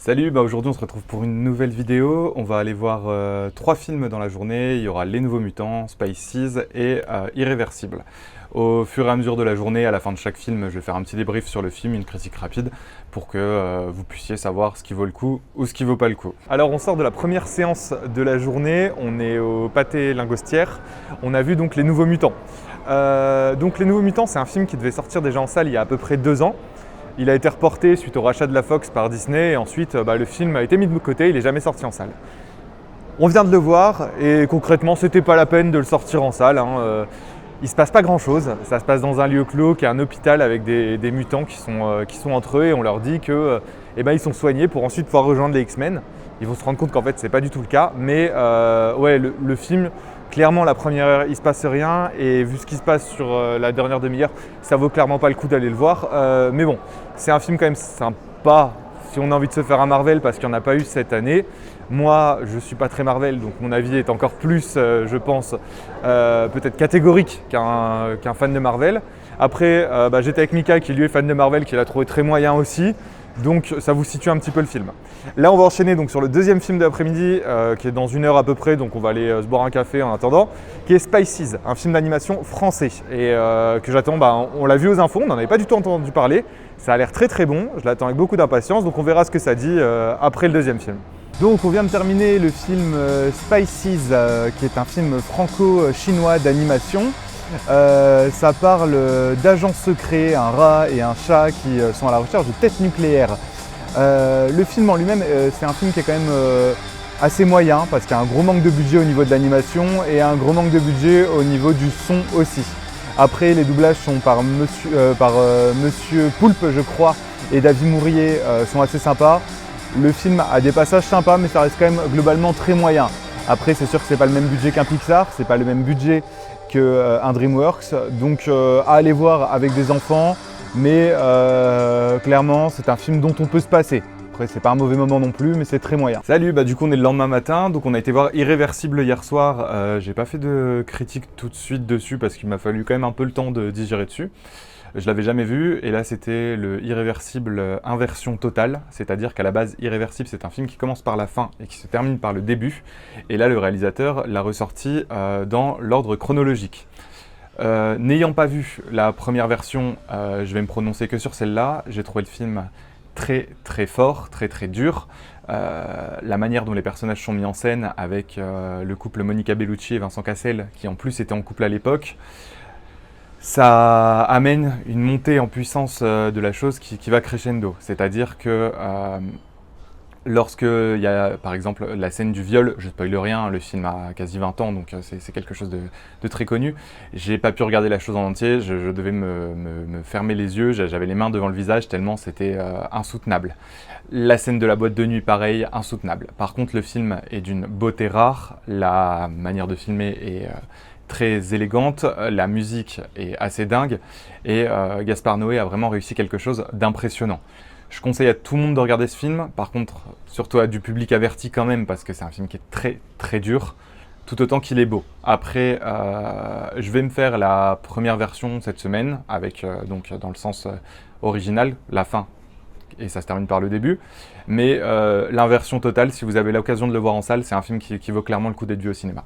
Salut, aujourd'hui on se retrouve pour une nouvelle vidéo. On va aller voir 3 films dans la journée. Il y aura Les Nouveaux Mutants, Spices et Irréversible. Au fur et à mesure de la journée, à la fin de chaque film, je vais faire un petit débrief sur le film, une critique rapide, pour que vous puissiez savoir ce qui vaut le coup ou ce qui vaut pas le coup. Alors on sort de la première séance de la journée, on est au Pâté Lingostière. On a vu donc Les Nouveaux Mutants. Donc Les Nouveaux Mutants, c'est un film qui devait sortir déjà en salle il y a à peu près 2 ans. Il a été reporté suite au rachat de la Fox par Disney et ensuite le film a été mis de côté, il n'est jamais sorti en salle. On vient de le voir et concrètement c'était pas la peine de le sortir en salle. Il se passe pas grand chose, ça se passe dans un lieu clos qui est un hôpital avec des mutants qui sont entre eux et on leur dit que ils sont soignés pour ensuite pouvoir rejoindre les X-Men. Ils vont se rendre compte qu'en fait c'est pas du tout le cas, mais le film, clairement la première heure il se passe rien et vu ce qui se passe sur la dernière demi-heure, ça vaut clairement pas le coup d'aller le voir. Mais bon, c'est un film quand même sympa si on a envie de se faire un Marvel parce qu'il n'y en a pas eu cette année. Moi, je ne suis pas très Marvel, donc mon avis est encore plus, je pense, peut-être catégorique qu'un fan de Marvel. Après, j'étais avec Mika qui lui est fan de Marvel, qui l'a trouvé très moyen aussi. Donc ça vous situe un petit peu le film. Là on va enchaîner donc sur le deuxième film de l'après-midi qui est dans 1 heure à peu près, donc on va aller se boire un café en attendant, qui est Spices, un film d'animation français et que j'attends, on l'a vu aux infos, on n'en avait pas du tout entendu parler, ça a l'air très très bon, je l'attends avec beaucoup d'impatience, donc on verra ce que ça dit après le deuxième film. Donc on vient de terminer le film Spices qui est un film franco-chinois d'animation. Ça parle d'agents secrets, un rat et un chat qui sont à la recherche de tests nucléaires. Le film en lui-même, c'est un film qui est quand même assez moyen parce qu'il y a un gros manque de budget au niveau de l'animation et un gros manque de budget au niveau du son aussi. Après, les doublages sont par Monsieur Poulpe, je crois, et David Mourier sont assez sympas. Le film a des passages sympas, mais ça reste quand même globalement très moyen. Après, c'est sûr que c'est pas le même budget qu'un Pixar, c'est pas le même budget qu'un DreamWorks, donc à aller voir avec des enfants, mais clairement c'est un film dont on peut se passer. Après c'est pas un mauvais moment non plus, mais c'est très moyen. Salut, du coup on est le lendemain matin, donc on a été voir Irréversible hier soir. J'ai pas fait de critique tout de suite dessus parce qu'il m'a fallu quand même un peu le temps de digérer dessus. Je l'avais jamais vu et là c'était le Irréversible inversion totale, c'est-à-dire qu'à la base Irréversible c'est un film qui commence par la fin et qui se termine par le début et là le réalisateur l'a ressorti dans l'ordre chronologique. N'ayant pas vu la première version, je vais me prononcer que sur celle-là. J'ai trouvé le film très très fort, très très dur. La manière dont les personnages sont mis en scène avec le couple Monica Bellucci et Vincent Cassel qui en plus étaient en couple à l'époque, ça amène une montée en puissance de la chose qui va crescendo. C'est-à-dire que lorsque il y a par exemple la scène du viol, je spoile rien, le film a quasi 20 ans donc c'est quelque chose de très connu. J'ai pas pu regarder la chose en entier, je devais me fermer les yeux, j'avais les mains devant le visage tellement c'était insoutenable. La scène de la boîte de nuit pareil, insoutenable. Par contre le film est d'une beauté rare, la manière de filmer est très élégante, la musique est assez dingue et Gaspard Noé a vraiment réussi quelque chose d'impressionnant. Je conseille à tout le monde de regarder ce film, par contre surtout à du public averti quand même parce que c'est un film qui est très très dur, tout autant qu'il est beau. Après, je vais me faire la première version cette semaine avec donc dans le sens original, la fin et ça se termine par le début, mais l'inversion totale, si vous avez l'occasion de le voir en salle, c'est un film qui vaut clairement le coup d'être vu au cinéma.